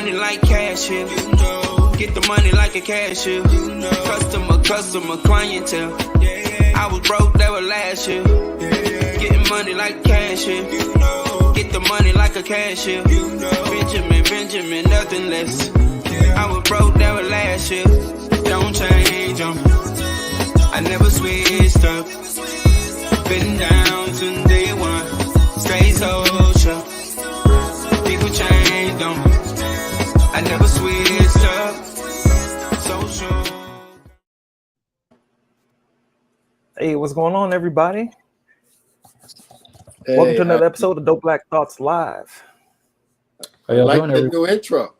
money like cashier. Get the money like a cashier. Customer, clientele. I was broke, that was last year. Getting money like cashier. Get the money like a cashier. Benjamin, nothing less. I was broke, that was last year. Don't change them. I never switched up. Been down since day one. Stay social. People change them. I never switched up. Social. Hey, what's going on, everybody? Hey, welcome to another episode of Dope Black Thoughts Live. I like the new intro.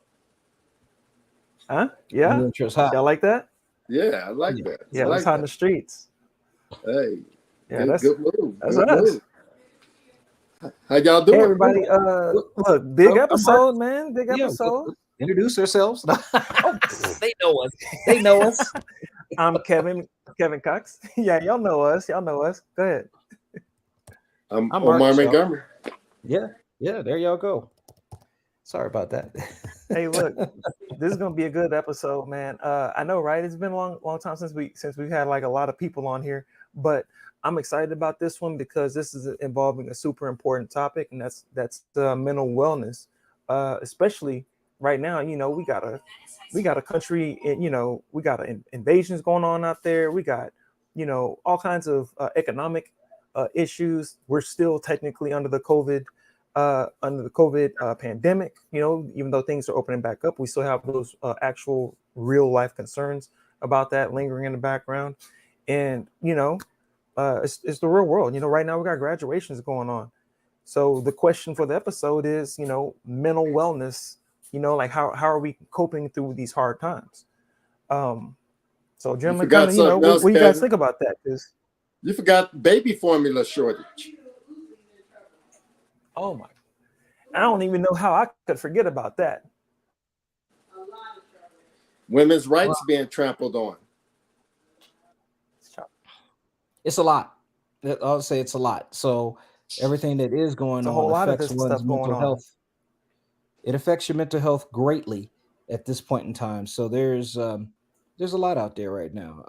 Huh? Yeah. New intro's hot. Y'all like that? Yeah, I like that. Yeah, I it's hot in the streets. Hey, Yeah, good move. That's good us. move. How y'all doing? Hey, everybody. Look, big episode, man. Big episode. Introduce ourselves. They know us. They know us. I'm Kevin Cox. Yeah, y'all know us. Go ahead. I'm Mark Omar Shaw. Montgomery. Yeah, there y'all go. Sorry about that. Hey, look, this is gonna be a good episode, man. I know, right? It's been a long time since we've had like a lot of people on here, but I'm excited about this one because this is involving a super important topic, and that's mental wellness, especially right now. You know, we got a country, we got invasions going on out there. We got, all kinds of economic issues. We're still technically under the COVID pandemic. Even though things are opening back up, we still have those actual real life concerns about that lingering in the background. And it's the real world. Right now we got graduations going on. So the question for the episode is, mental wellness. Like how are we coping through these hard times? So gentlemen, what do you guys think about that? Because you forgot baby formula shortage. Oh my! I don't even know how I could forget about that. Women's rights being trampled on. It's a lot. I'll say it's a lot. So everything that is going on affects one's mental health. It affects your mental health greatly at this point in time. So there's a lot out there right now.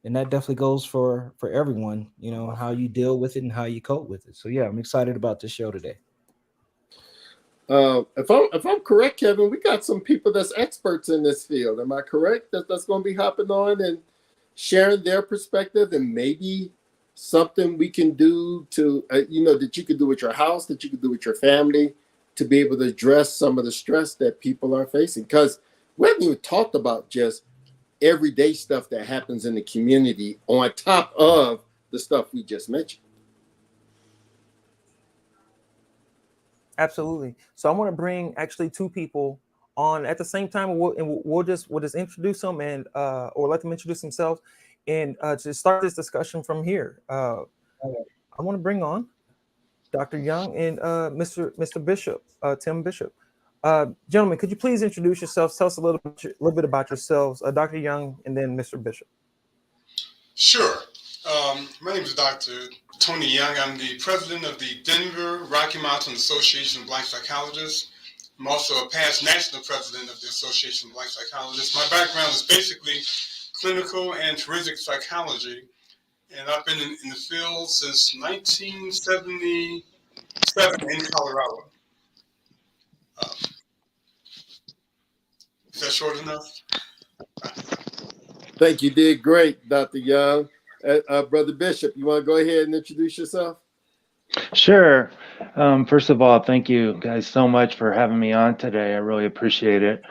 And that definitely goes for everyone, how you deal with it and how you cope with it. So yeah, I'm excited about this show today. If I'm correct, Kevin, we got some people that's experts in this field. Am I correct? That's going to be hopping on and sharing their perspective, and maybe something we can do to, that you could do with your house, that you could do with your family, to be able to address some of the stress that people are facing. Because we haven't even talked about just everyday stuff that happens in the community on top of the stuff we just mentioned. Absolutely. So I want to bring actually two people on at the same time. We'll just introduce them or let them introduce themselves, and to start this discussion from here. I want to bring on Dr. Young and Mr. Bishop, Tim Bishop. Gentlemen, could you please introduce yourselves? Tell us a little bit about yourselves, Dr. Young, and then Mr. Bishop. Sure. My name is Dr. Tony Young. I'm the president of the Denver Rocky Mountain Association of Black Psychologists. I'm also a past national president of the Association of Black Psychologists. My background is basically clinical and forensic psychology, and I've been in the field since 1977 in Colorado. Is that short enough? Thank you. Did great, Dr. Young. Brother Bishop, you want to go ahead and introduce yourself? Sure. First of all, thank you guys so much for having me on today. I really appreciate it.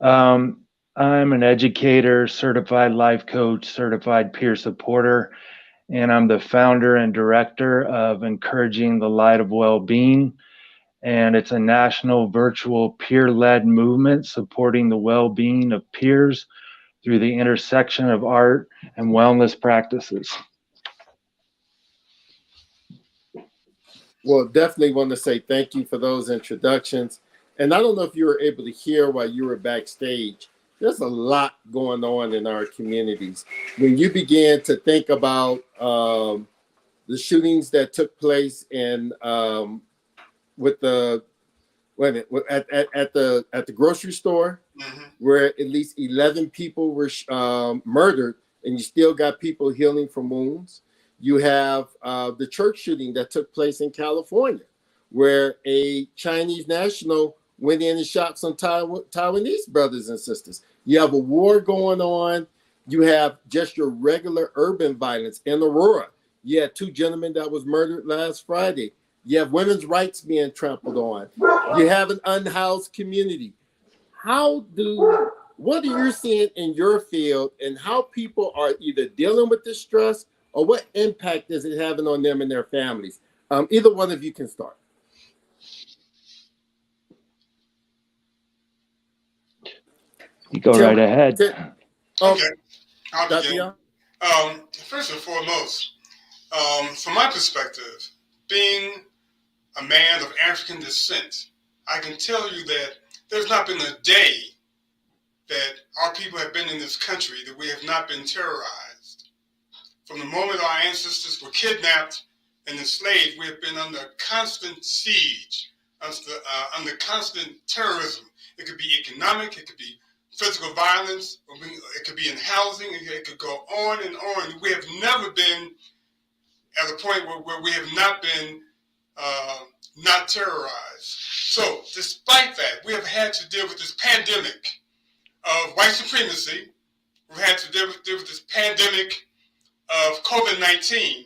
I'm an educator, certified life coach, certified peer supporter, and I'm the founder and director of Encouraging the Light of Well-Being. And it's a national virtual peer-led movement supporting the well-being of peers through the intersection of art and wellness practices. Well, definitely want to say thank you for those introductions. And I don't know if you were able to hear while you were backstage, there's a lot going on in our communities. When you began to think about the shootings that took place in with the wait a minute, at the grocery store, where at least 11 people were murdered, and you still got people healing from wounds. You have the church shooting that took place in California, where a Chinese national went in and shot some Taiwanese brothers and sisters. You have a war going on. You have just your regular urban violence in Aurora. You had 2 gentlemen that was murdered last Friday. You have women's rights being trampled on. You have an unhoused community. What are you seeing in your field, and how people are either dealing with this stress, or what impact is it having on them and their families? Either one of you can start. You go right ahead. Okay, I'll begin. First and foremost, from my perspective, being a man of African descent, I can tell you that there's not been a day that our people have been in this country that we have not been terrorized. From the moment our ancestors were kidnapped and enslaved, we have been under constant siege, under constant terrorism. It could be economic, it could be physical violence, it could be in housing, it could go on and on. We have never been at a point where we have not been not terrorized. So despite that, we have had to deal with this pandemic of white supremacy. We've had to deal with this pandemic of COVID-19.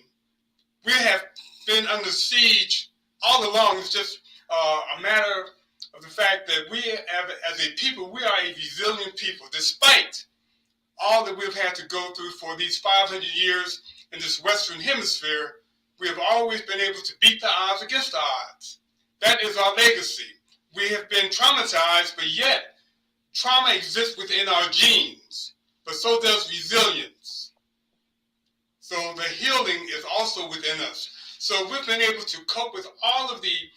We have been under siege all along. It's just a matter of the fact that we have, as a people, we are a resilient people. Despite all that we've had to go through for these 500 years in this Western Hemisphere, we have always been able to beat the odds against the odds. That is our legacy. We have been traumatized, but yet trauma exists within our genes, but so does resilience. So the healing is also within us. So we've been able to cope with all of the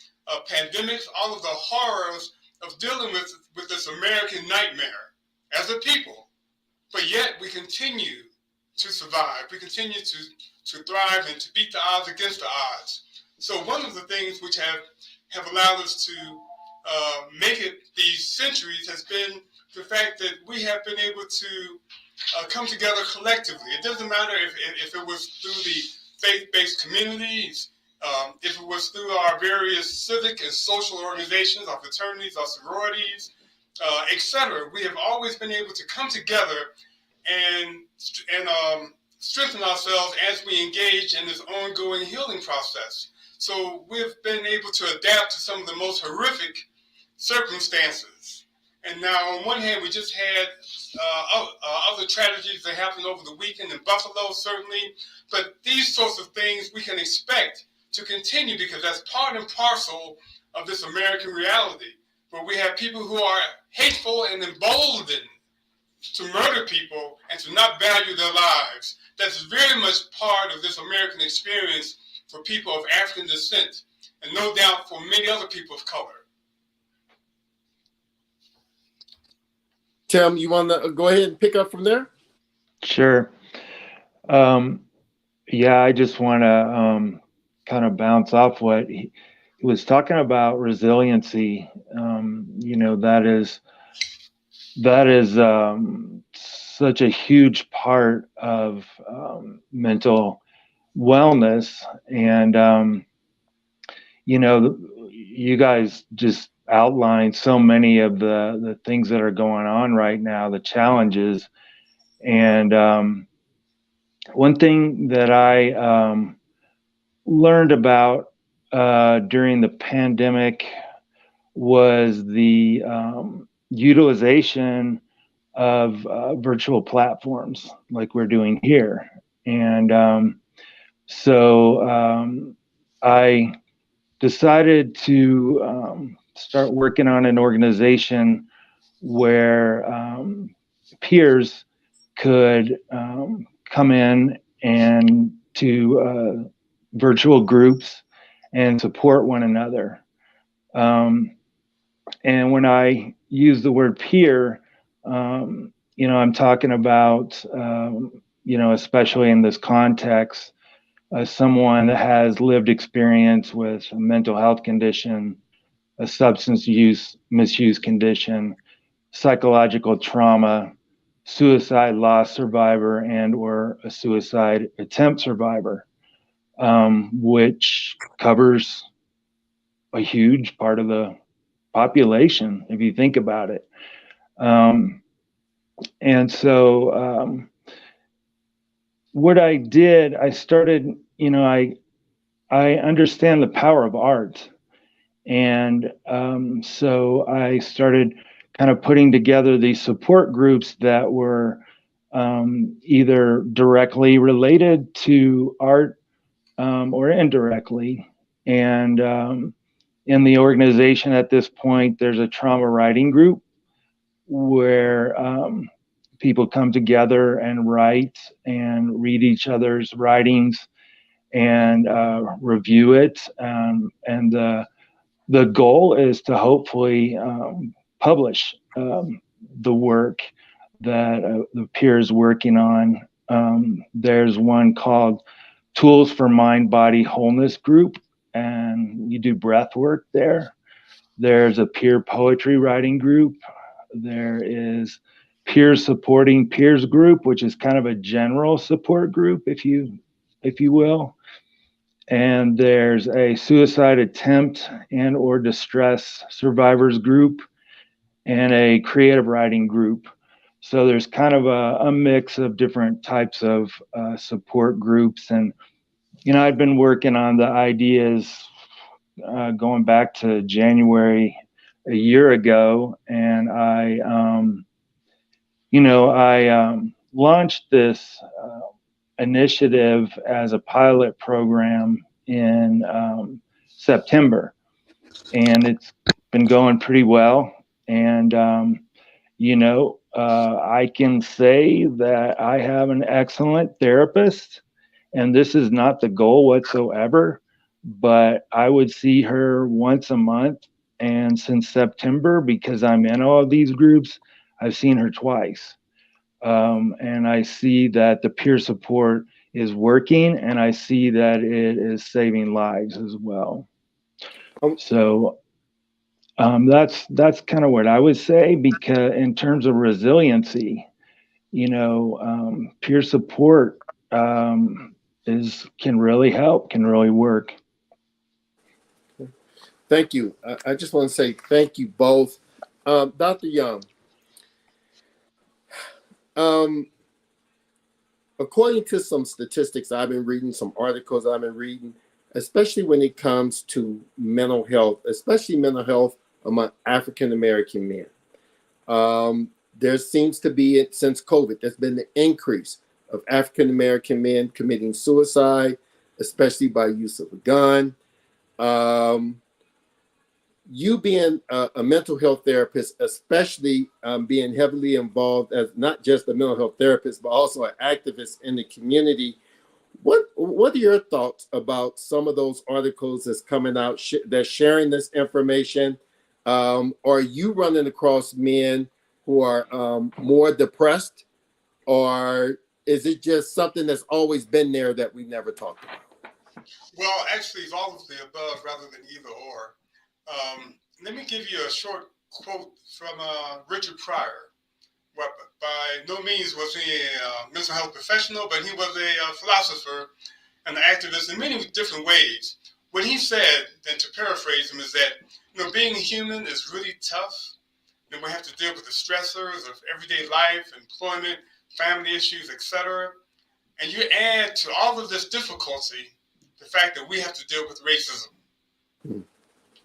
pandemics, all of the horrors of dealing with this American nightmare as a people. But yet we continue to survive. We continue to thrive and to beat the odds against the odds. So one of the things which have allowed us to make it these centuries has been the fact that we have been able to come together collectively. It doesn't matter if it was through the faith-based communities, if it was through our various civic and social organizations, our fraternities, our sororities, etc. We have always been able to come together and strengthen ourselves as we engage in this ongoing healing process. So we've been able to adapt to some of the most horrific circumstances. And now, on one hand, we just had other tragedies that happened over the weekend in Buffalo, certainly. But these sorts of things we can expect to continue because that's part and parcel of this American reality, where we have people who are hateful and emboldened to murder people and to not value their lives. That's very much part of this American experience for people of African descent, and no doubt for many other people of color. Tim, you want to go ahead and pick up from there? Sure. Yeah, I just want to kind of bounce off what he was talking about, resiliency. That is such a huge part of mental wellness. And, you guys just outlined so many of the things that are going on right now, the challenges. And one thing that I learned about during the pandemic was the utilization of virtual platforms like we're doing here. And so I decided to start working on an organization where peers could come in and to virtual groups and support one another. And when I use the word peer, I'm talking about, especially in this context, someone that has lived experience with a mental health condition, a substance misuse condition, psychological trauma, suicide loss survivor, and or a suicide attempt survivor, which covers a huge part of the population, if you think about it. And so what I did, I started, I understand the power of art. And so I started kind of putting together these support groups that were either directly related to art or indirectly. And in the organization at this point, there's a trauma writing group where people come together and write and read each other's writings and review it. And the goal is to hopefully publish the work that the peers working on. There's one called Tools for Mind Body Wholeness Group, and you do breath work there. There's a peer poetry writing group. There is Peer Supporting Peers group, which is kind of a general support group, if you will. And there's a suicide attempt and or distress survivors group and a creative writing group. So there's kind of a mix of different types of support groups. And, I've been working on the ideas going back to January a year ago. And I launched this initiative as a pilot program in September, and it's been going pretty well. And I can say that I have an excellent therapist, and this is not the goal whatsoever, but I would see her once a month. And since September, because I'm in all of these groups, I've seen her twice. And I see that the peer support is working, and I see that it is saving lives as well. So that's kind of what I would say, because in terms of resiliency, peer support can really help, can really work. Thank you. I just want to say thank you both. Dr. Young, according to some statistics I've been reading, some articles I've been reading, especially when it comes to mental health, especially mental health among African-American men, there seems to be, since COVID, there's been an increase of African-American men committing suicide, especially by use of a gun. You being a mental health therapist, especially being heavily involved as not just a mental health therapist, but also an activist in the community, what are your thoughts about some of those articles that's coming out that's sharing this information? Are you running across men who are more depressed, or is it just something that's always been there that we never talked about? Well, actually, it's all of the above rather than either or. Let me give you a short quote from Richard Pryor. Well, by no means was he a mental health professional, but he was a philosopher and an activist in many different ways. What he said, and to paraphrase him, is that being human is really tough. We have to deal with the stressors of everyday life, employment, family issues, etc. And you add to all of this difficulty the fact that we have to deal with racism,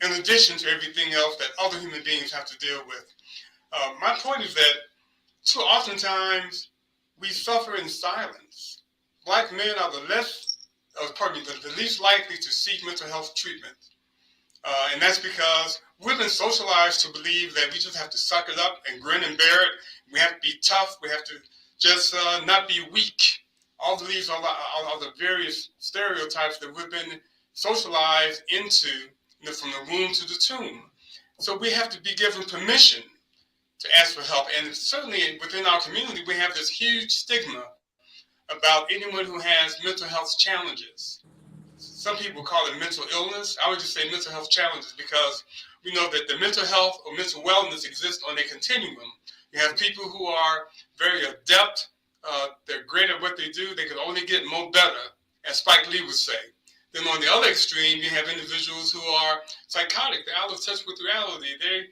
in addition to everything else that other human beings have to deal with. My point is that too oftentimes we suffer in silence. Black men are the least likely to seek mental health treatment. And that's because we've been socialized to believe that we just have to suck it up and grin and bear it. We have to be tough. We have to just not be weak. All of these are the various stereotypes that we've been socialized into, from the womb to the tomb. So we have to be given permission to ask for help. And certainly within our community, we have this huge stigma about anyone who has mental health challenges. some people call it mental illness. I would just say mental health challenges, because we know that the mental health or mental wellness exists on a continuum. You have people who are very adept. They're great at what they do. They can only get more better, as Spike Lee would say. Then on the other extreme, you have individuals who are psychotic. They're out of touch with reality. They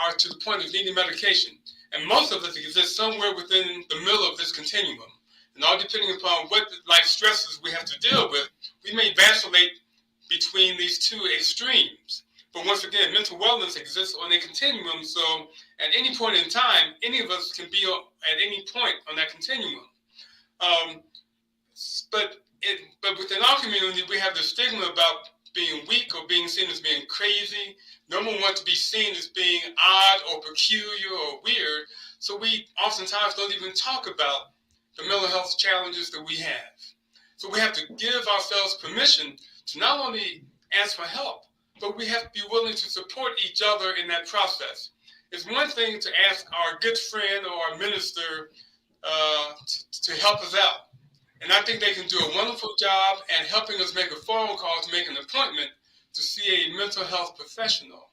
are to the point of needing medication. And most of us exist somewhere within the middle of this continuum. And all depending upon what life stresses we have to deal with, we may vacillate between these two extremes. But once again, mental wellness exists on a continuum. So at any point in time, any of us can be at any point on that continuum. But within our community, we have the stigma about being weak or being seen as being crazy. No one wants to be seen as being odd or peculiar or weird. So we oftentimes don't even talk about the mental health challenges that we have. So we have to give ourselves permission to not only ask for help, but we have to be willing to support each other in that process. It's one thing to ask our good friend or our minister to help us out. And I think they can do a wonderful job at helping us make a phone call to make an appointment to see a mental health professional.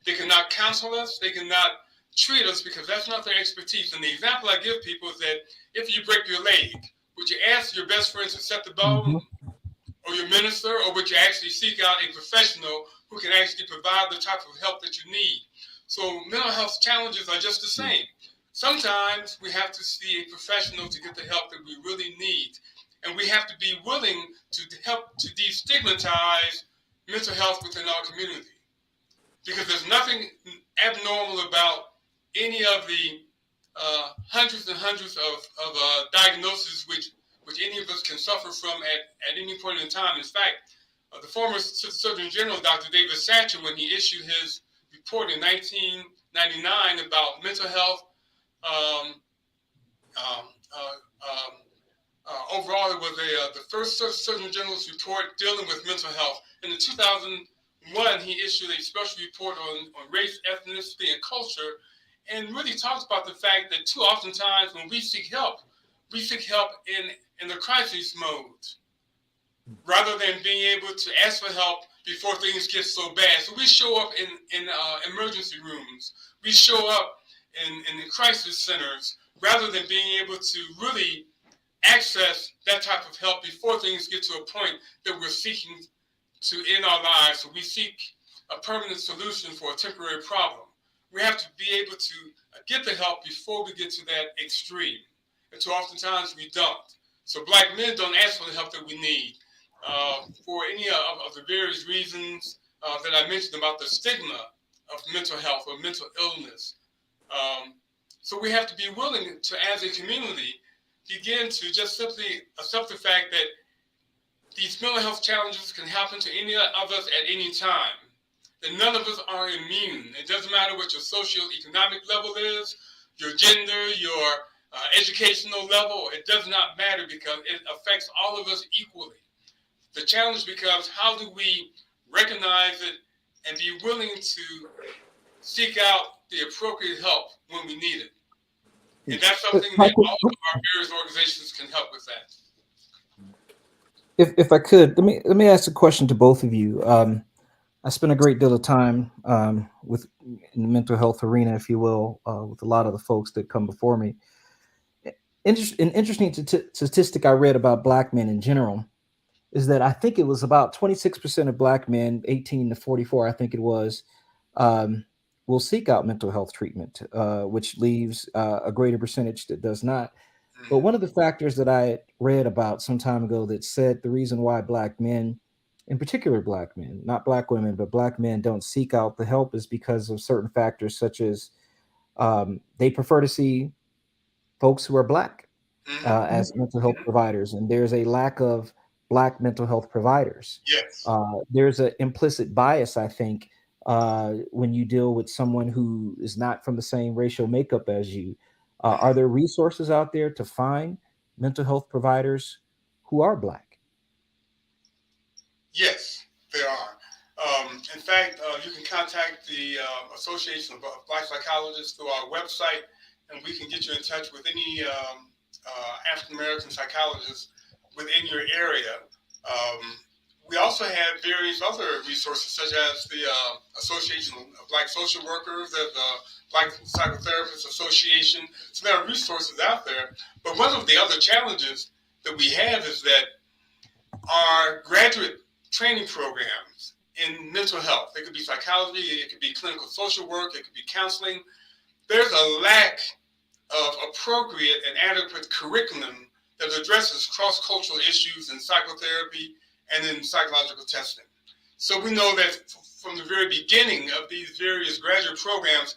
They cannot counsel us. They cannot treat us, because that's not their expertise. And the example I give people is that if you break your leg, would you ask your best friend to set the bone, or your minister, or would you actually seek out a professional who can actually provide the type of help that you need? So mental health challenges are just the same. Sometimes we have to see a professional to get the help that we really need. And we have to be willing to help to destigmatize mental health within our community. Because there's nothing abnormal about any of the hundreds and hundreds of diagnoses which any of us can suffer from at any point in time. In fact, the former Surgeon General, Dr. David Satcher, when he issued his report in 1999 about mental health, overall, it was the first Surgeon General's report dealing with mental health. In 2001, he issued a special report on race, ethnicity, and culture, and really talks about the fact that too oftentimes when we seek help in the crisis mode, rather than being able to ask for help before things get so bad. So we show up in emergency rooms. We show up in the crisis centers, rather than being able to really access that type of help before things get to a point that we're seeking to end our lives. So we seek a permanent solution for a temporary problem. We have to be able to get the help before we get to that extreme. And too oftentimes we don't. So Black men don't ask for the help that we need for any of the various reasons that I mentioned about the stigma of mental health or mental illness. So we have to be willing to, as a community, begin to just simply accept the fact that these mental health challenges can happen to any of us at any time. That none of us are immune. It doesn't matter what your socioeconomic level is, your gender, your educational level. It does not matter, because it affects all of us equally. The challenge becomes, how do we recognize it and be willing to seek out the appropriate help when we need it? And that's something that all of our various organizations can help with that. If I could, let me ask a question to both of you. I spent a great deal of time in the mental health arena, if you will, with a lot of the folks that come before me. An interesting statistic I read about Black men in general is that I think it was about 26% of Black men, 18 to 44, I think it was, will seek out mental health treatment, which leaves a greater percentage that does not. But one of the factors that I read about some time ago that said the reason why Black men, in particular Black men, not Black women, but Black men don't seek out the help is because of certain factors, such as they prefer to see folks who are Black as mental health providers. And there's a lack of Black mental health providers. Yes. There's an implicit bias, I think, when you deal with someone who is not from the same racial makeup as you. Are there resources out there to find mental health providers who are Black? Yes, there are. In fact, you can contact the Association of Black Psychologists through our website, and we can get you in touch with any African American psychologist within your area. We also have various other resources, such as the Association of Black Social Workers, the Black Psychotherapists Association. So there are resources out there. But one of the other challenges that we have is that our graduate training programs in mental health, it could be psychology, it could be clinical social work, it could be counseling. There's a lack of appropriate and adequate curriculum that addresses cross-cultural issues in psychotherapy and in psychological testing. So we know that from the very beginning of these various graduate programs,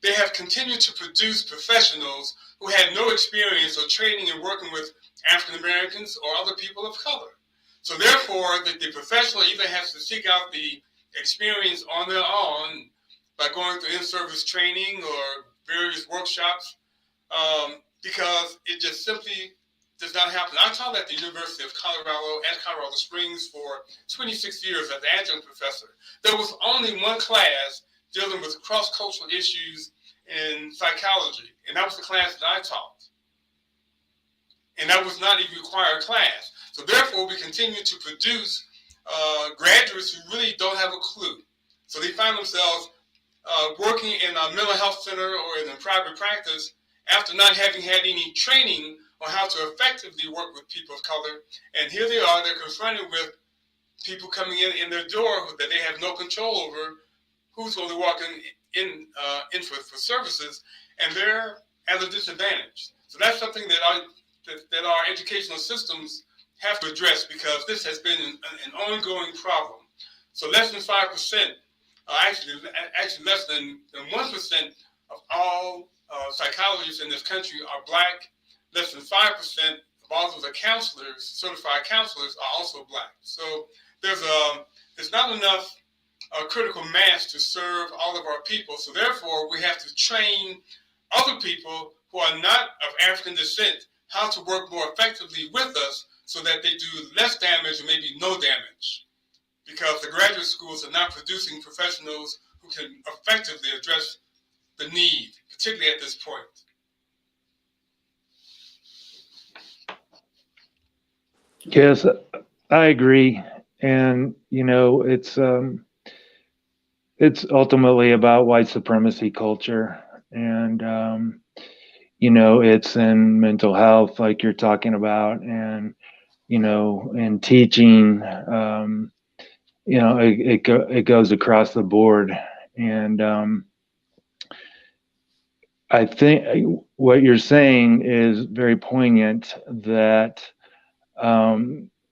they have continued to produce professionals who had no experience or training in working with African Americans or other people of color. So therefore, the professional either has to seek out the experience on their own by going through in-service training or various workshops, because it just simply does not happen. I taught at the University of Colorado at Colorado Springs for 26 years as an adjunct professor. There was only one class dealing with cross-cultural issues in psychology, and that was the class that I taught. And that was not a required class. So therefore, we continue to produce graduates who really don't have a clue. So they find themselves working in a mental health center or in a private practice after not having had any training on how to effectively work with people of color. And here they are, they're confronted with people coming in their door that they have no control over, who's going to walk in for services, and they're at a disadvantage. So that's something that our educational systems have to address, because this has been an ongoing problem. So less than 5%, actually less than 1% of all psychologists in this country are Black. Less than 5% of all of the counselors, certified counselors, are also Black. So there's not enough critical mass to serve all of our people. So therefore, we have to train other people who are not of African descent how to work more effectively with us, so that they do less damage or maybe no damage, because the graduate schools are not producing professionals who can effectively address the need, particularly at this point. Yes, I agree. And, it's ultimately about white supremacy culture. And, it's in mental health, like you're talking about, and, in teaching, it goes across the board. And I think what you're saying is very poignant, that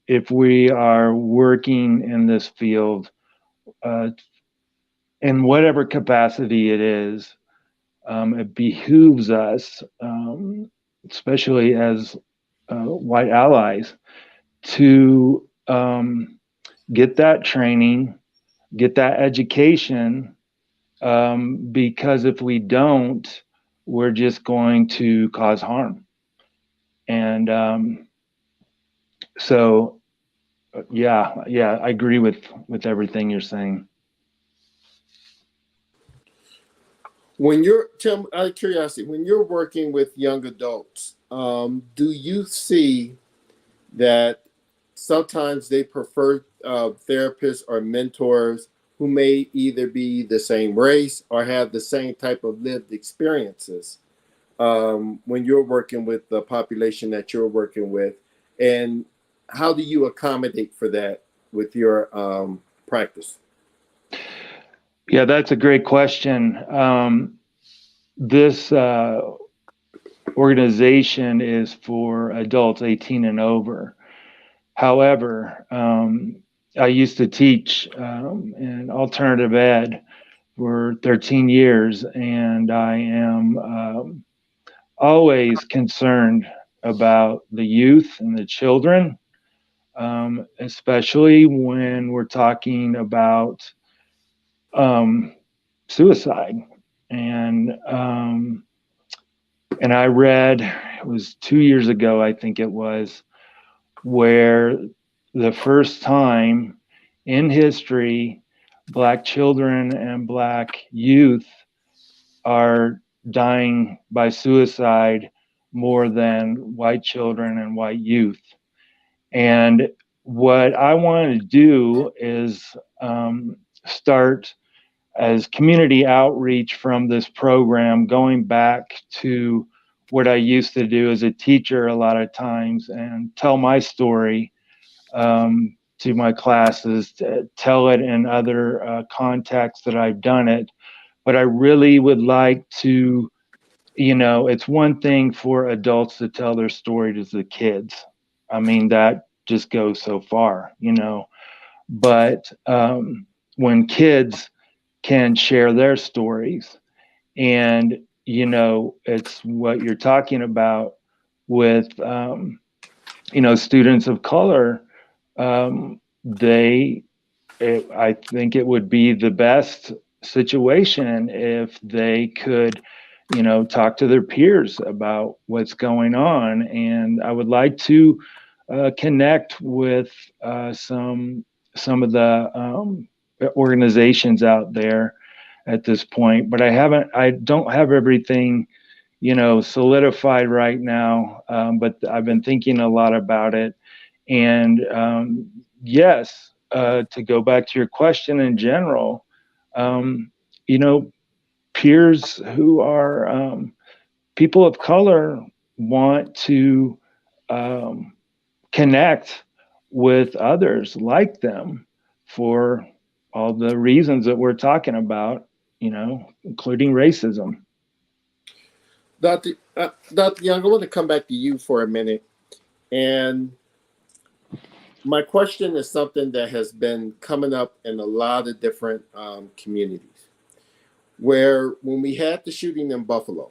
if we are working in this field, in whatever capacity it is, it behooves us, especially as white allies, to get that training, get that education, because if we don't, we're just going to cause harm. And so, yeah, I agree with everything you're saying. When you're, Tim, out of curiosity, when you're working with young adults, do you see that sometimes they prefer therapists or mentors who may either be the same race or have the same type of lived experiences when you're working with the population that you're working with? And how do you accommodate for that with your practice? Yeah, that's a great question. This organization is for adults 18 and over. However, I used to teach in alternative ed for 13 years, and I am always concerned about the youth and the children, especially when we're talking about suicide. And I read, it was 2 years ago, I think it was, where the first time in history, Black children and Black youth are dying by suicide more than white children and white youth. And what I want to do is start as community outreach from this program, going back to what I used to do as a teacher a lot of times and tell my story to my classes, to tell it in other contexts that I've done it. But I really would like to, it's one thing for adults to tell their story to the kids. I mean, that just goes so far, but when kids can share their stories, and it's what you're talking about with students of color. I think it would be the best situation if they could talk to their peers about what's going on. And I would like to connect with some of the organizations out there at this point, but I don't have everything solidified right now, but I've been thinking a lot about it. And yes, to go back to your question in general, peers who are people of color want to connect with others like them for all the reasons that we're talking about, including racism. Dr. Young, I want to come back to you for a minute. And my question is something that has been coming up in a lot of different communities. Where when we had the shooting in Buffalo,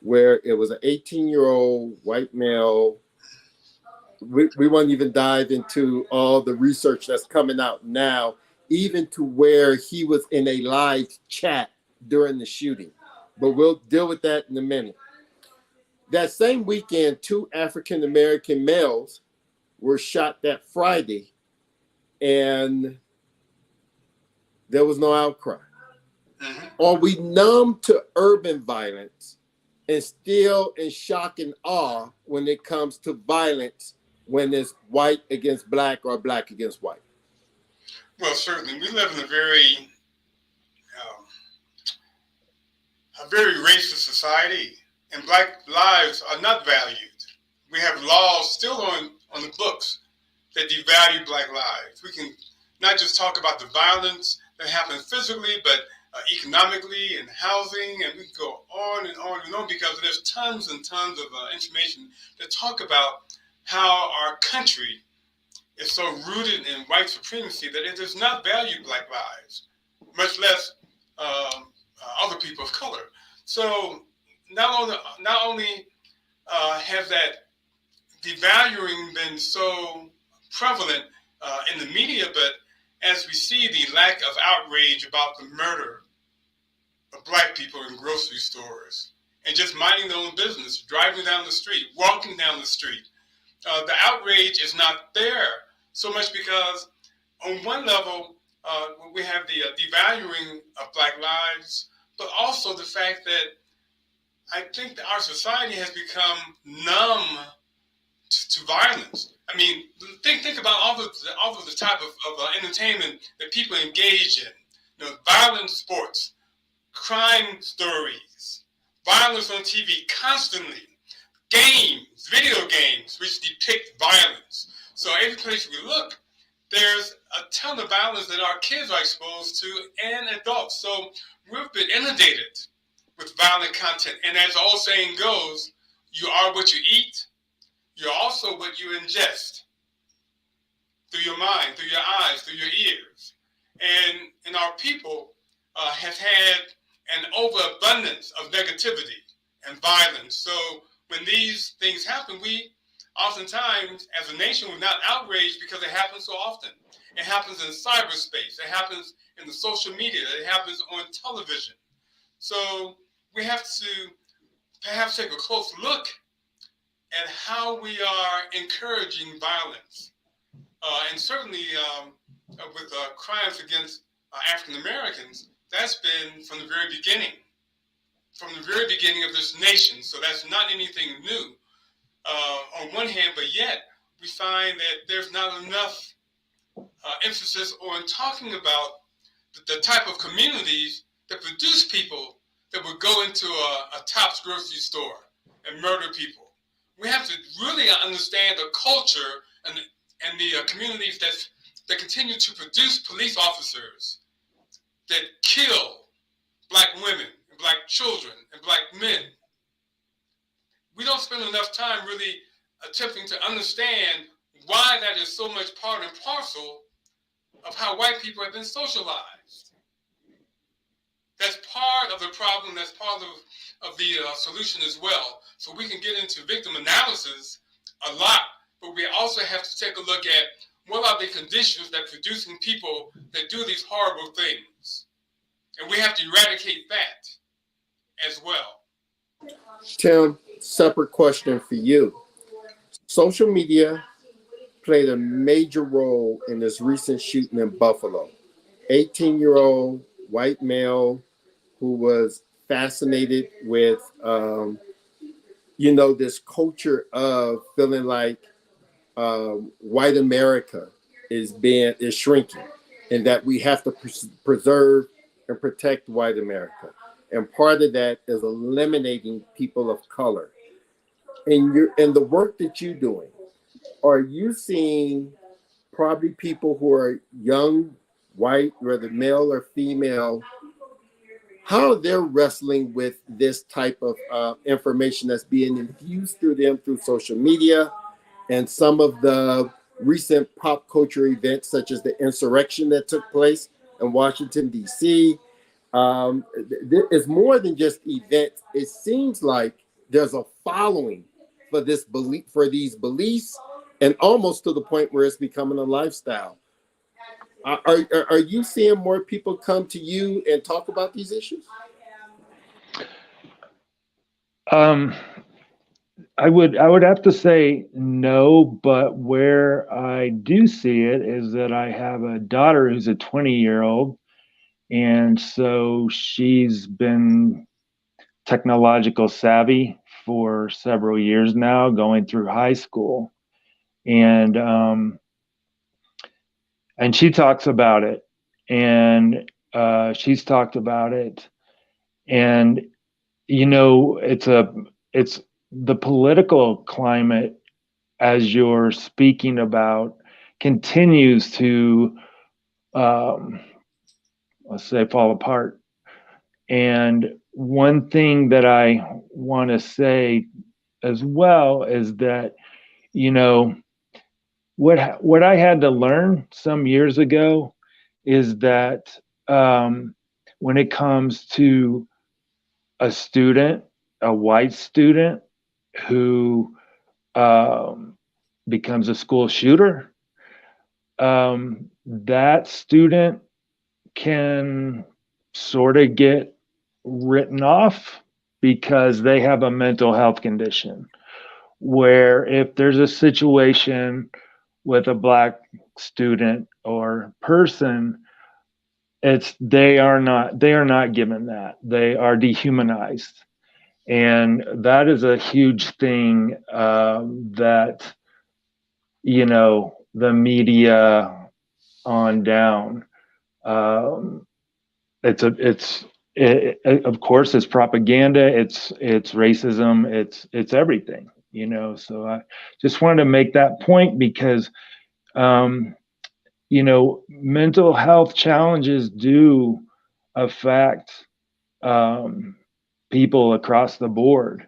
where it was an 18-year-old white male, we won't even dive into all the research that's coming out now, even to where he was in a live chat during the shooting. But we'll deal with that in a minute. That same weekend, 2 African-American males were shot that Friday, and there was no outcry. Mm-hmm. Are we numb to urban violence and still in shock and awe when it comes to violence when it's white against black or black against white? Well, certainly. We live in a very racist society, and black lives are not valued. We have laws still on the books that devalue black lives. We can not just talk about the violence that happens physically, but economically and housing, and we can go on and on and on, because there's tons and tons of information that talk about how our country is so rooted in white supremacy that it does not value black lives, much less other people of color. So not only has that devaluing been so prevalent in the media, but as we see the lack of outrage about the murder of black people in grocery stores and just minding their own business, driving down the street, walking down the street, the outrage is not there so much because on one level, we have the devaluing of black lives, but also the fact that I think that our society has become numb to violence. I mean, think about all of the type of entertainment that people engage in. Violent sports, crime stories, violence on TV constantly, games, video games, which depict violence. So every place we look, there's a ton of violence that our kids are exposed to and adults. So we've been inundated with violent content. And as the old saying goes, you are what you eat. You're also what you ingest through your mind, through your eyes, through your ears. And our people have had an overabundance of negativity and violence. So when these things happen, we oftentimes, as a nation, we're not outraged because it happens so often. It happens in cyberspace. It happens in the social media. It happens on television. So we have to perhaps take a close look at how we are encouraging violence. And certainly with crimes against African Americans, that's been from the very beginning of this nation. So that's not anything new on one hand, but yet we find that there's not enough emphasis on talking about the type of communities that produce people that would go into a Tops grocery store and murder people. We have to really understand the culture and the communities that continue to produce police officers that kill Black women and Black children and Black men. We don't spend enough time really attempting to understand why that is so much part and parcel of how white people have been socialized. That's part of the problem. That's part of the solution as well. So we can get into victim analysis a lot, but we also have to take a look at what are the conditions that producing people that do these horrible things. And we have to eradicate that as well. Tim, separate question for you. Social media played a major role in this recent shooting in Buffalo. 18-year-old white male who was fascinated with, this culture of feeling like white America is shrinking, and that we have to preserve and protect white America. And part of that is eliminating people of color. In the work that you're doing, are you seeing probably people who are young, white, whether male or female, how they're wrestling with this type of information that's being infused through them through social media and some of the recent pop culture events, such as the insurrection that took place in Washington, D.C.? It's more than just events. It seems like there's a following for these beliefs, and almost to the point where it's becoming a lifestyle. Are you seeing more people come to you and talk about these issues? I would have to say no, but where I do see it is that I have a daughter who's a 20-year-old, and so she's been technological savvy for several years now, going through high school, and she talks about it, and she's talked about it, and it's the political climate, as you're speaking about, continues to let's say fall apart. And one thing that I want to say as well is that what I had to learn some years ago is that when it comes to a student, a white student who becomes a school shooter, that student can sort of get written off because they have a mental health condition. Where if there's a situation with a Black student or person, they are not given that. They are dehumanized. And that is a huge thing that, the media on down, of course, it's propaganda, it's racism, it's everything, So I just wanted to make that point because, mental health challenges do affect people across the board,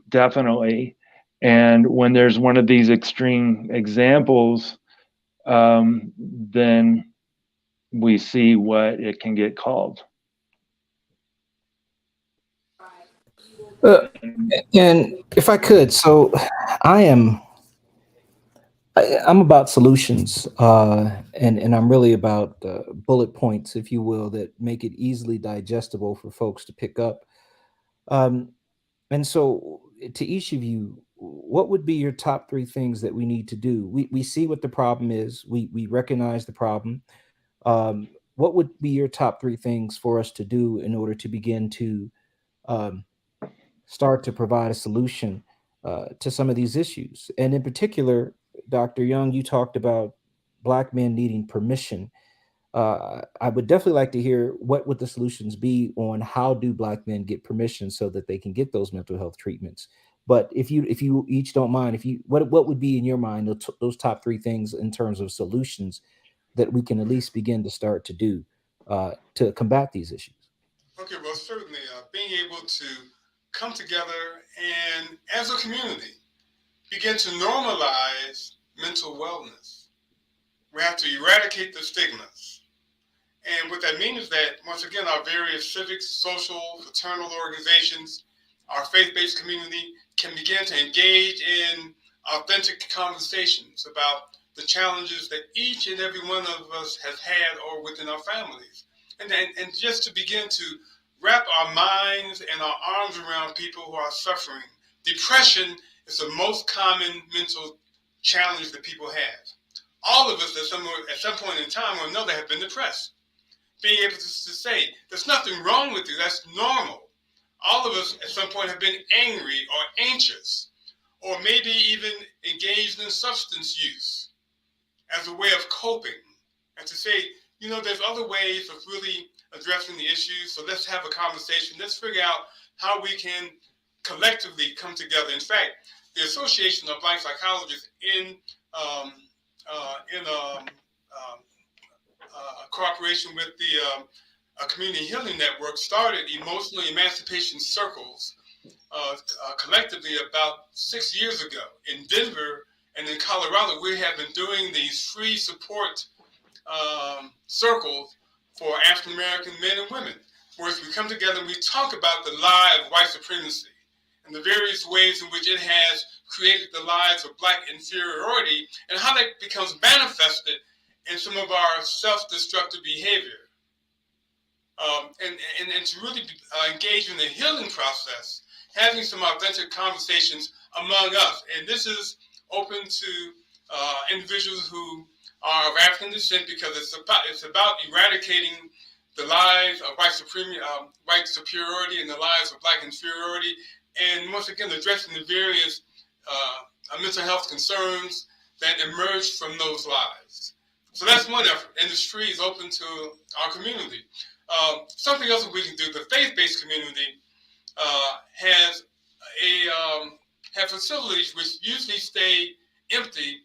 definitely. And when there's one of these extreme examples, then we see what it can get called. And if I could, so I'm about solutions, and I'm really about bullet points, if you will, that make it easily digestible for folks to pick up. And so to each of you, what would be your top 3 things that we need to do? We see what the problem is. We recognize the problem. What would be your top 3 things for us to do in order to begin to start to provide a solution to some of these issues. And in particular, Dr. Young, you talked about Black men needing permission. I would definitely like to hear what would the solutions be on how do Black men get permission so that they can get those mental health treatments. But if you each don't mind, what would be in your mind those top 3 things in terms of solutions that we can at least begin to start to do to combat these issues? Okay, well, certainly being able to come together and, as a community, begin to normalize mental wellness. We have to eradicate the stigmas. And what that means is that, once again, our various civic, social, fraternal organizations, our faith-based community can begin to engage in authentic conversations about the challenges that each and every one of us has had or within our families. And just to begin to wrap our minds and our arms around people who are suffering. Depression is the most common mental challenge that people have. All of us at some point in time or another have been depressed. Being able to say, there's nothing wrong with you, that's normal. All of us at some point have been angry or anxious, or maybe even engaged in substance use as a way of coping. And to say, there's other ways of really addressing the issues, so let's have a conversation. Let's figure out how we can collectively come together. In fact, the Association of Black Psychologists in cooperation with the Community Healing Network started emotional emancipation circles collectively about 6 years ago. In Denver and in Colorado, we have been doing these free support circles for African American men and women, where we come together and we talk about the lie of white supremacy and the various ways in which it has created the lives of Black inferiority and how that becomes manifested in some of our self-destructive behavior. And to really engage in the healing process, having some authentic conversations among us. And this is open to individuals who are of African descent, because it's about eradicating the lies of white superiority and the lies of Black inferiority, and once again addressing the various mental health concerns that emerge from those lies. So that's one effort, and the street is open to our community. Something else that we can do, the faith-based community have facilities which usually stay empty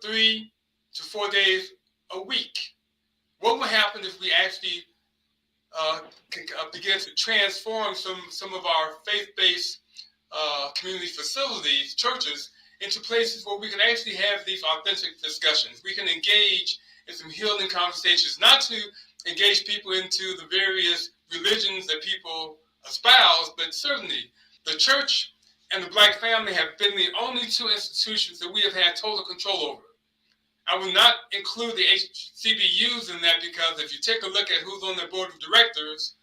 3 to 4 days a week. What would happen if we actually begin to transform some of our faith-based community facilities, churches, into places where we can actually have these authentic discussions? We can engage in some healing conversations, not to engage people into the various religions that people espouse, but certainly the church and the Black family have been the only 2 institutions that we have had total control over. I will not include the HCBUs in that, because if you take a look at who's on their board of directors,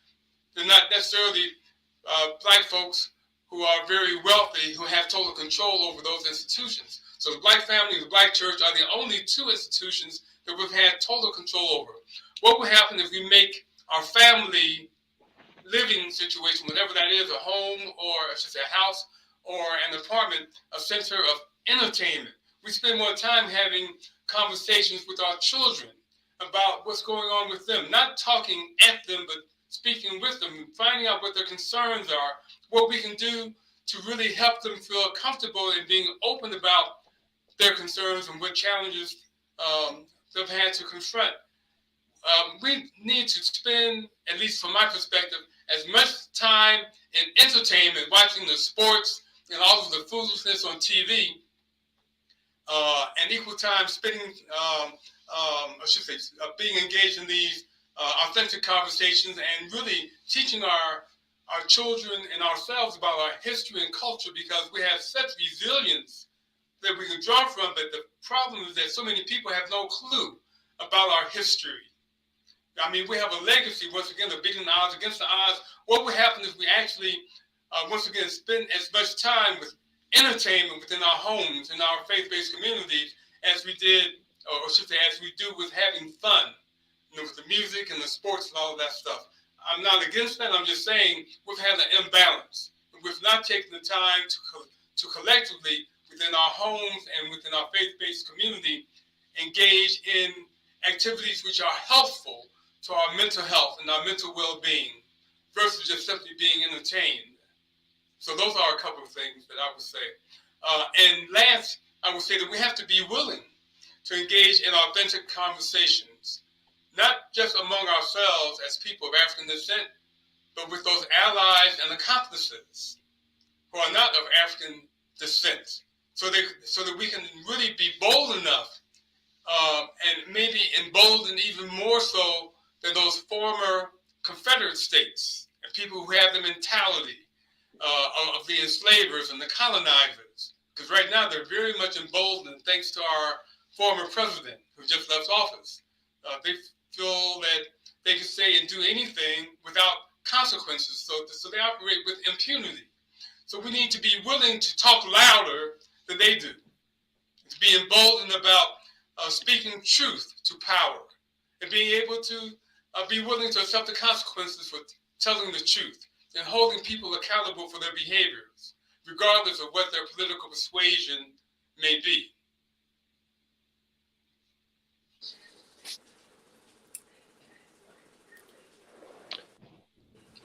they're not necessarily Black folks who are very wealthy, who have total control over those institutions. So the Black family and the Black church are the only 2 institutions that we've had total control over. What would happen if we make our family living situation, whatever that is, a home, or I should say a house or an apartment, a center of entertainment? We spend more time having conversations with our children about what's going on with them, not talking at them, but speaking with them, finding out what their concerns are, what we can do to really help them feel comfortable in being open about their concerns and what challenges they've had to confront. We need to spend, at least from my perspective, as much time in entertainment, watching the sports and all of the foolishness on TV, and equal time spending, being engaged in these authentic conversations and really teaching our children and ourselves about our history and culture, because we have such resilience that we can draw from. But the problem is that so many people have no clue about our history. I mean, we have a legacy, once again, of beating the odds against the odds. What would happen if we actually, once again, spend as much time with entertainment within our homes and our faith-based communities as we did, or should say, as we do with having fun, with the music and the sports and all of that stuff? I'm not against that. I'm just saying we've had an imbalance. We've not taken the time to collectively, within our homes and within our faith-based community, engage in activities which are helpful to our mental health and our mental well-being versus just simply being entertained. So those are a couple of things that I would say. And last, I would say that we have to be willing to engage in authentic conversations, not just among ourselves as people of African descent, but with those allies and accomplices who are not of African descent, so that we can really be bold enough and maybe emboldened even more so than those former Confederate states and people who have the mentality of the enslavers and the colonizers. Because right now they're very much emboldened thanks to our former president who just left office. They feel that they can say and do anything without consequences, so they operate with impunity. So we need to be willing to talk louder than they do, to be emboldened about speaking truth to power, and being able to be willing to accept the consequences for telling the truth and holding people accountable for their behaviors, regardless of what their political persuasion may be.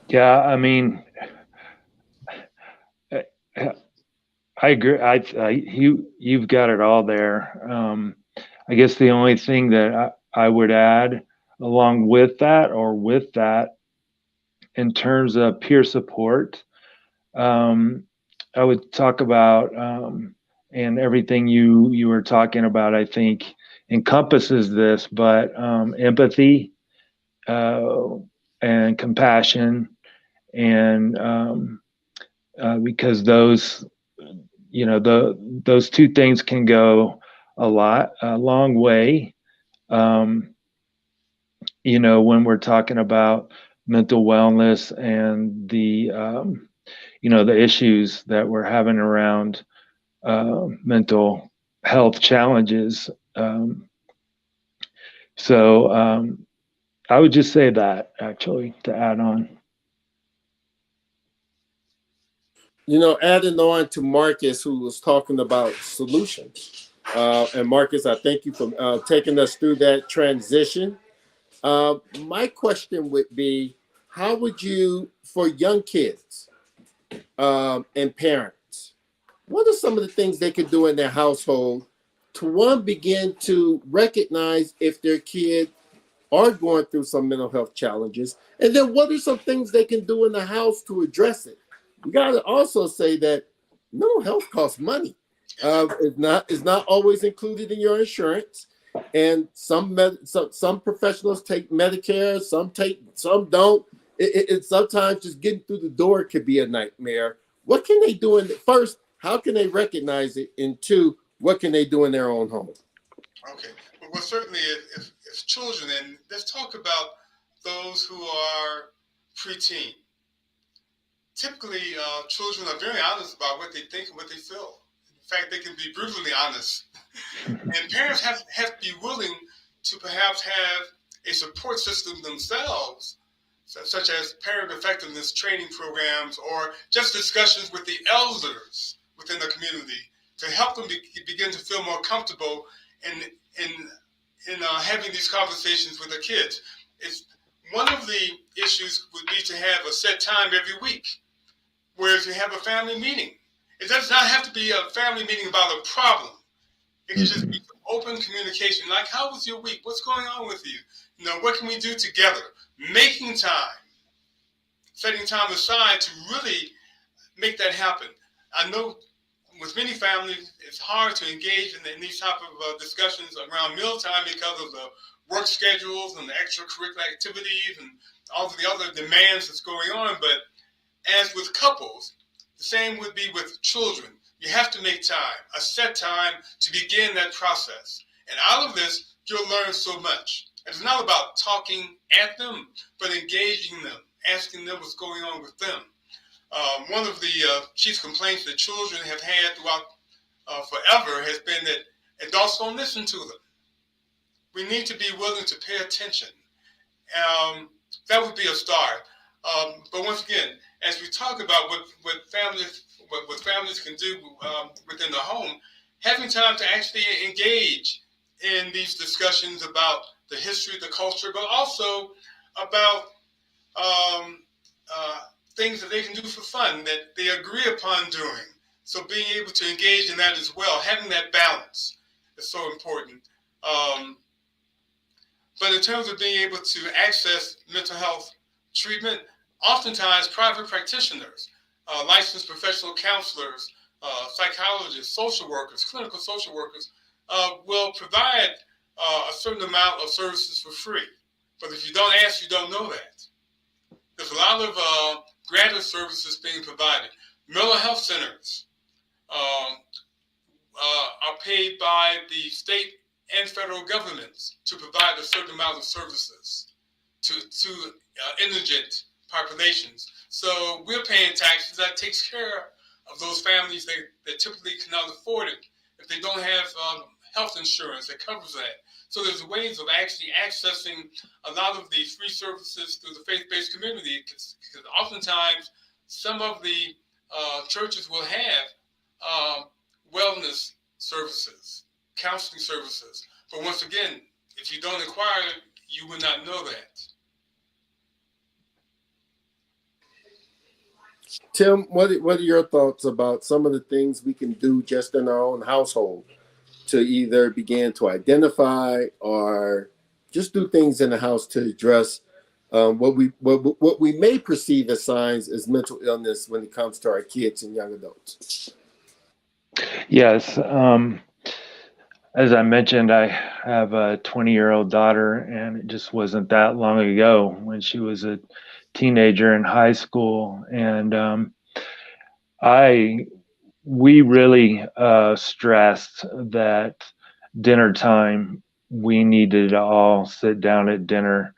Yeah, I mean, I agree. You've got it all there. I guess the only thing that I would add along with that, in terms of peer support, I would talk about, and everything you were talking about, I think encompasses this, but empathy and compassion, and because those, those two things can go a long way. When we're talking about mental wellness and the the issues that we're having around mental health challenges. So I would just say that, actually, to add on. Adding on to Marcus, who was talking about solutions. And Marcus, I thank you for taking us through that transition. My question would be, how would you, for young kids and parents, what are some of the things they could do in their household to, one, begin to recognize if their kid are going through some mental health challenges? And then what are some things they can do in the house to address it? We got to also say that mental health costs money. It's not always included in your insurance. And some professionals take Medicare, some don't. It sometimes just getting through the door could be a nightmare. What can they do first? How can they recognize it? And two, what can they do in their own home? Okay. Well, certainly if children, and let's talk about those who are preteen. Typically, children are very honest about what they think and what they feel. In fact, they can be brutally honest. And parents have to be willing to perhaps have a support system themselves, such as parent effectiveness training programs or just discussions with the elders within the community to help them begin to feel more comfortable in having these conversations with their kids. One of the issues would be to have a set time every week, whereas you have a family meeting. It does not have to be a family meeting about a problem. It can just be open communication, like, how was your week? What's going on with you? What can we do together? Making time, setting time aside to really make that happen. I know with many families, it's hard to engage in these type of discussions around mealtime because of the work schedules and the extracurricular activities and all of the other demands that's going on. But as with couples, the same would be with children. You have to make time, a set time to begin that process. And out of this, you'll learn so much. It's not about talking at them, but engaging them, asking them what's going on with them. One of the chief complaints that children have had throughout forever has been that adults don't listen to them. We need to be willing to pay attention. That would be a start. But once again, as we talk about what families can do within the home, having time to actually engage in these discussions about the history, the culture, but also about things that they can do for fun that they agree upon doing. So being able to engage in that as well, having that balance is so important. But in terms of being able to access mental health treatment, oftentimes private practitioners, licensed professional counselors, psychologists, social workers, clinical social workers will provide a certain amount of services for free. But if you don't ask, you don't know that. There's a lot of granted services being provided. Mental health centers are paid by the state and federal governments to provide a certain amount of services to indigent populations. So we're paying taxes that takes care of those families that typically cannot afford it if they don't have health insurance that covers that. So there's ways of actually accessing a lot of these free services through the faith-based community, because oftentimes some of the churches will have wellness services, counseling services. But once again, if you don't inquire, you would not know that. Tim, what are your thoughts about some of the things we can do just in our own household to either begin to identify or just do things in the house to address what we may perceive as signs as mental illness when it comes to our kids and young adults? Yes. As I mentioned, I have a 20-year-old daughter, and it just wasn't that long ago when she was a teenager in high school. And we really stressed that dinner time, we needed to all sit down at dinner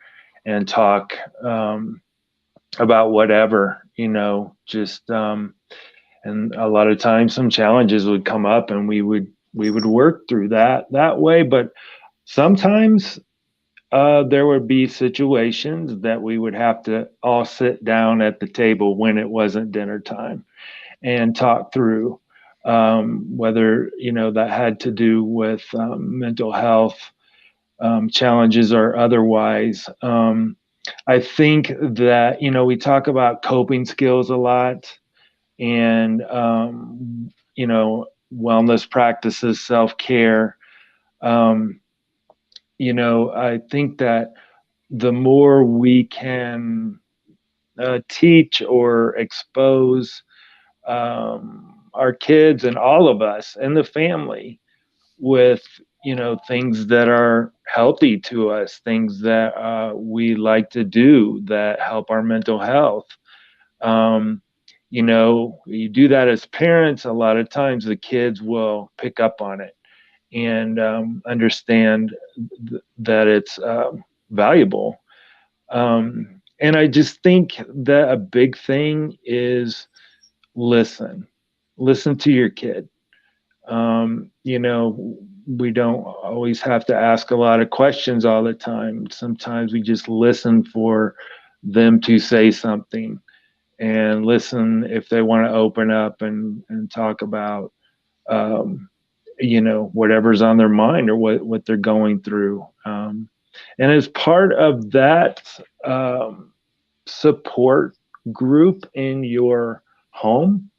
and talk about whatever, just and a lot of times some challenges would come up, and we would work through that way. But sometimes there would be situations that we would have to all sit down at the table when it wasn't dinner time and talk through whether that had to do with mental health challenges or otherwise. I think that we talk about coping skills a lot, and wellness practices, self-care. I think that the more we can teach or expose our kids and all of us and the family with things that are healthy to us, things that we like to do that help our mental health. You do that as parents, a lot of times the kids will pick up on it and understand that it's valuable. And I just think that a big thing is listen to your kid. We don't always have to ask a lot of questions all the time. Sometimes we just listen for them to say something, and listen if they want to open up and talk about whatever's on their mind or what they're going through. And as part of that support group in your home,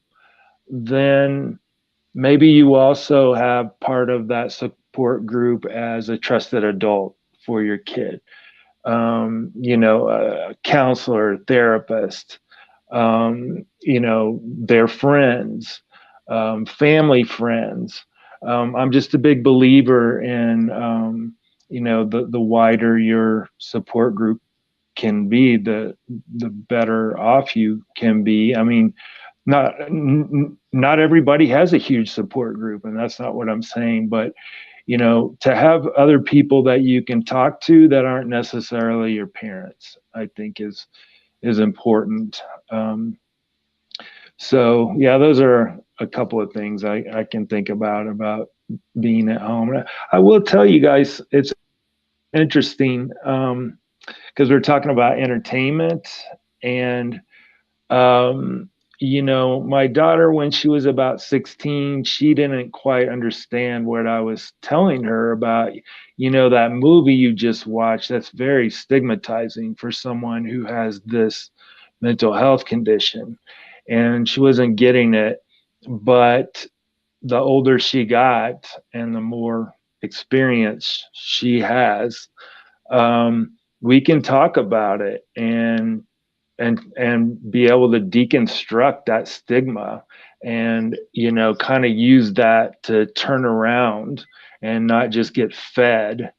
then maybe you also have part of that support group as a trusted adult for your kid. A counselor, therapist, their friends, family friends. I'm just a big believer in, the wider your support group can be, the better off you can be. I mean, not everybody has a huge support group, and that's not what I'm saying, but to have other people that you can talk to that aren't necessarily your parents, I think is important. So yeah, those are a couple of things I can think about being at home. I will tell you guys, it's interesting because we're talking about entertainment And you know, my daughter, when she was about 16, she didn't quite understand what I was telling her about, you know, that movie you just watched. That's very stigmatizing for someone who has this mental health condition. And she wasn't getting it. But the older she got and the more experience she has, we can talk about it and be able to deconstruct that stigma and, you know, kind of use that to turn around and not just get fed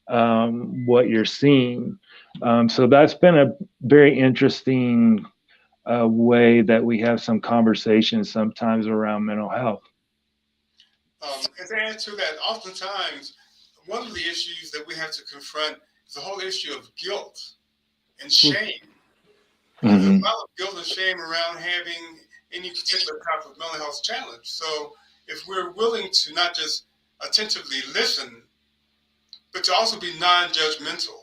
what you're seeing. So that's been a very interesting way that we have some conversations sometimes around mental health. And to add to that, oftentimes one of the issues that we have to confront is the whole issue of guilt and shame. There's a lot of guilt and shame around having any particular type of mental health challenge. So if we're willing to not just attentively listen, but to also be non-judgmental,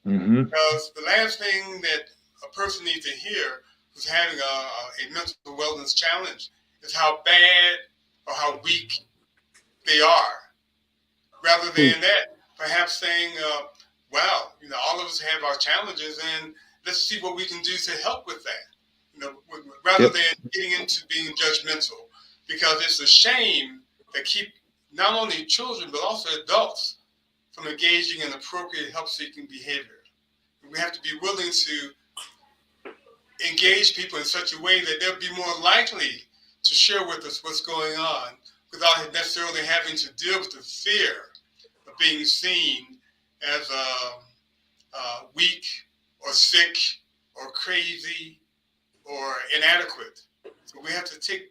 because the last thing that a person needs to hear who's having a mental wellness challenge is how bad or how weak they are. Rather than that, perhaps saying, wow, you know, all of us have our challenges, and let's see what we can do to help with that. You know, rather than getting into being judgmental, because it's a shame that keep not only children but also adults from engaging in appropriate help-seeking behavior. We have to be willing to engage people in such a way that they'll be more likely to share with us what's going on without necessarily having to deal with the fear of being seen as weak or sick or crazy or inadequate. So we have to take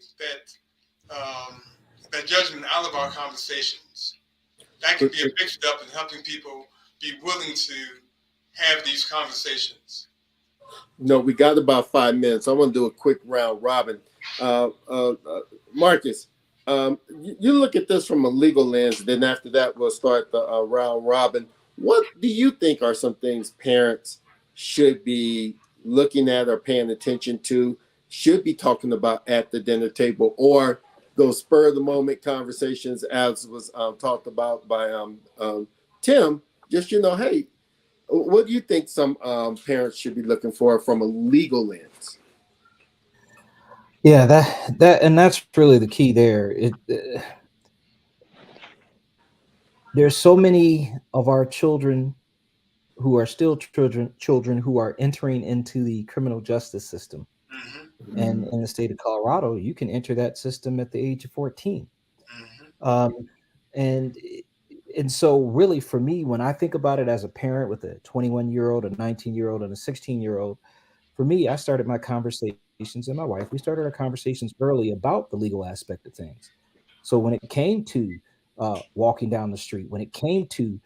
that judgment out of our conversations. That can be a big step in helping people be willing to have these conversations. No, we got about 5 minutes. I want to do a quick round robin. Marcus, you look at this from a legal lens, then after that we'll start the round robin. What do you think are some things parents should be looking at or paying attention to, should be talking about at the dinner table, or those spur of the moment conversations as was talked about by Tim? Just, you know, hey, what do you think some parents should be looking for from a legal lens? Yeah, and that's really the key there. There's so many of our children who are still children who are entering into the criminal justice system. And in the state of Colorado, you can enter that system at the age of 14. And so really for me, when I think about it as a parent with a 21-year-old, a 19-year-old, and a 16-year-old, for me, I started my conversations, and my wife, we started our conversations early about the legal aspect of things. So when it came to walking down the street, when it came to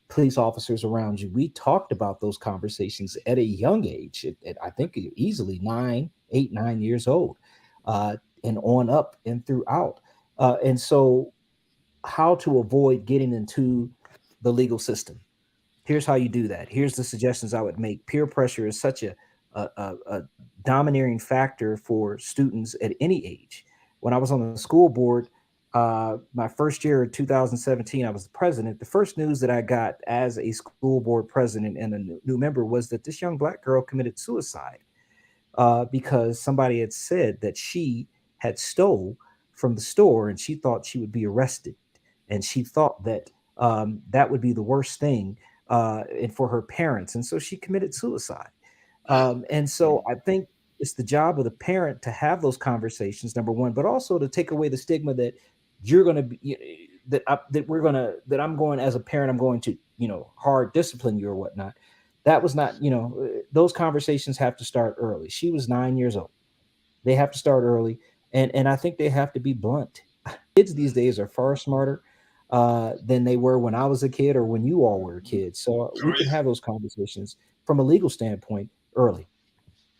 police officers around you, we talked about those conversations at a young age. I think easily 9 years old, and on up and throughout. And so how to avoid getting into the legal system. Here's how you do that. Here's the suggestions I would make. Peer pressure is such a domineering factor for students at any age. When I was on the school board, my first year in 2017, I was the president. The first news that I got as a school board president and a new member was that this young Black girl committed suicide because somebody had said that she had stole from the store and she thought she would be arrested. And she thought that that would be the worst thing and for her parents. And so she committed suicide. And so I think it's the job of the parent to have those conversations, number one, but also to take away the stigma that you're going to be, that I'm going as a parent, I'm going to, hard discipline you or whatnot. That was not, those conversations have to start early. She was 9 years old. They have to start early. And I think they have to be blunt. Kids these days are far smarter than they were when I was a kid or when you all were kids. So we can have those conversations from a legal standpoint early.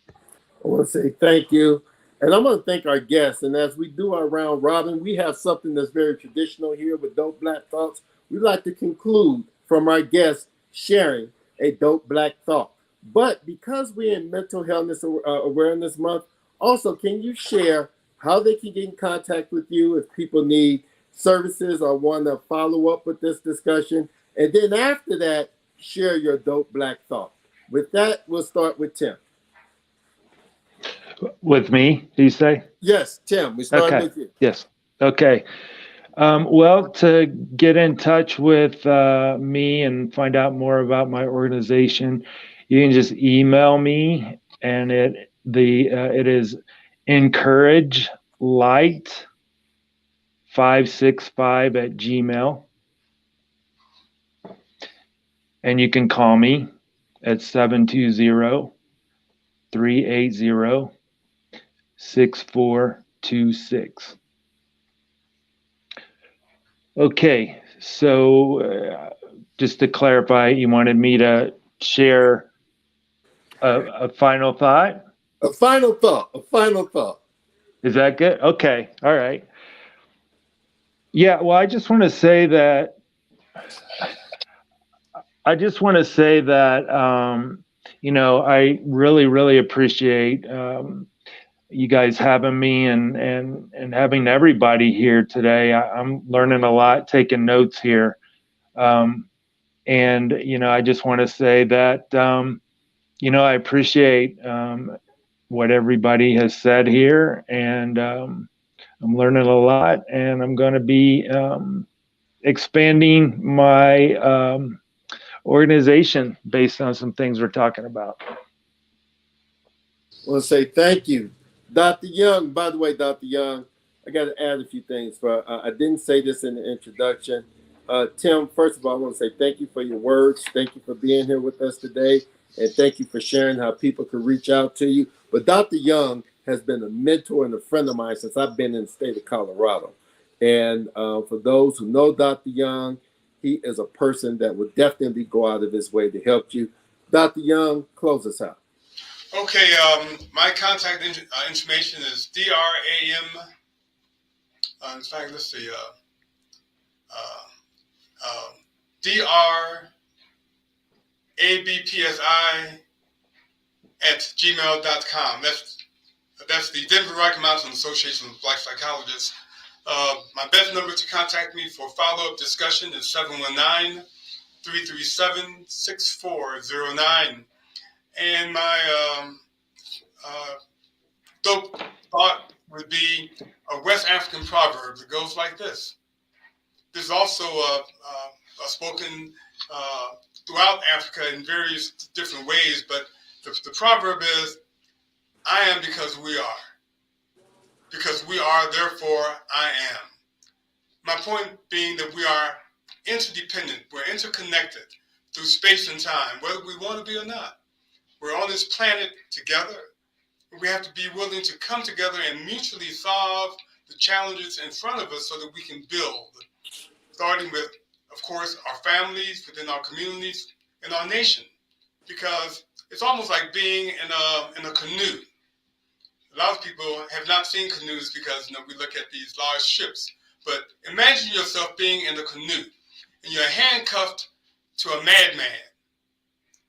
I want to say thank you. And I'm going to thank our guests. And as we do our round robin, we have something that's very traditional here with Dope Black Thoughts. We'd like to conclude from our guests sharing a Dope Black Thought. But because we're in Mental Health Awareness Month, also, can you share how they can get in contact with you if people need services or want to follow up with this discussion? And then after that, share your dope Black thought. With that, we'll start with Tim. With me, do you say? Yes, Tim, we start Okay. with you. Yes. Okay. Well, to get in touch with me and find out more about my organization, you can just email me, and it is encouragelight565 @gmail. And you can call me at 720-380-6426. Okay, so just to clarify, you wanted me to share a final thought? A final thought. Is that good? Okay, all right. Yeah, well, I just want to say that I really, really appreciate you guys having me and having everybody here today. I'm learning a lot, taking notes here. And I just want to say that, I appreciate what everybody has said here, and I'm learning a lot, and I'm going to be expanding my organization based on some things we're talking about. I want to say thank you. Dr. Young, by the way, Dr. Young, I got to add a few things. I didn't say this in the introduction. Tim, first of all, I want to say thank you for your words. Thank you for being here with us today. And thank you for sharing how people can reach out to you. But Dr. Young has been a mentor and a friend of mine since I've been in the state of Colorado. And for those who know Dr. Young, he is a person that would definitely go out of his way to help you. Dr. Young, close us out. Okay, my contact information is DRAM. In fact, let's see. DRABPSI@gmail.com. That's the Denver Rocky Mountain Association of Black Psychologists. My best number to contact me for follow-up discussion is 719-337-6409. And my dope thought would be a West African proverb that goes like this. There's also spoken throughout Africa in various different ways, but the proverb is, I am because we are. Because we are, therefore I am. My point being that we are interdependent, we're interconnected through space and time, whether we want to be or not. We're on this planet together. We have to be willing to come together and mutually solve the challenges in front of us so that we can build, starting with, of course, our families, within our communities, and our nation. Because it's almost like being in a canoe. A lot of people have not seen canoes because we look at these large ships. But imagine yourself being in a canoe and you're handcuffed to a madman.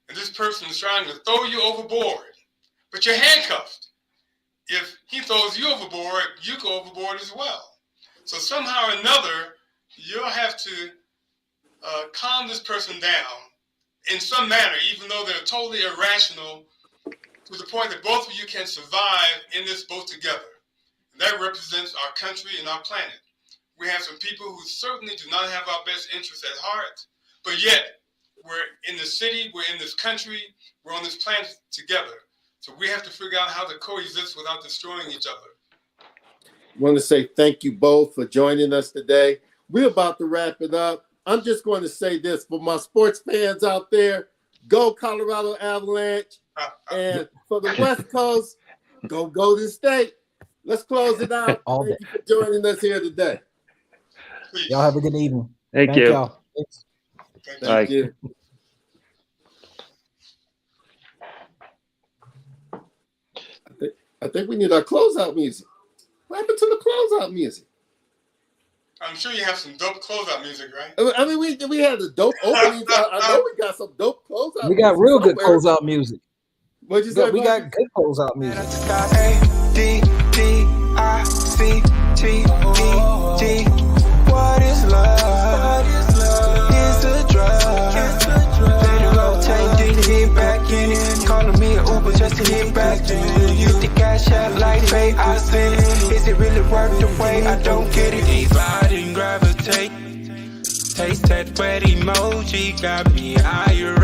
And this person is trying to throw you overboard, but you're handcuffed. If he throws you overboard, you go overboard as well. So somehow or another, you'll have to calm this person down in some manner, even though they're totally irrational, to the point that both of you can survive in this boat together. And that represents our country and our planet. We have some people who certainly do not have our best interests at heart, but yet we're in the city, we're in this country, we're on this planet together. So we have to figure out how to coexist without destroying each other. I want to say thank you both for joining us today. We're about to wrap it up. I'm just going to say this for my sports fans out there, go Colorado Avalanche. And for the West Coast, go Golden State. Let's close it out. Thank you for joining us here today. Y'all have a good evening. Thank you. Y'all. Thank you. I think we need our closeout music. What happened to the closeout music? I'm sure you have some dope closeout music, right? I mean, we had the dope openings. I know we got some dope closeout. We got real good closeout music. What'd you say? We got good closeout music. A-D-D-I-C-T-E-G. What is love? It's a drug. Later rotate, then hit back in it. Calling me an Uber just to hit back in it. Use the cash out like pay, I send it. Is it really worth the wait? I don't get it. Divide and gravitate. Taste that wet emoji got me higher.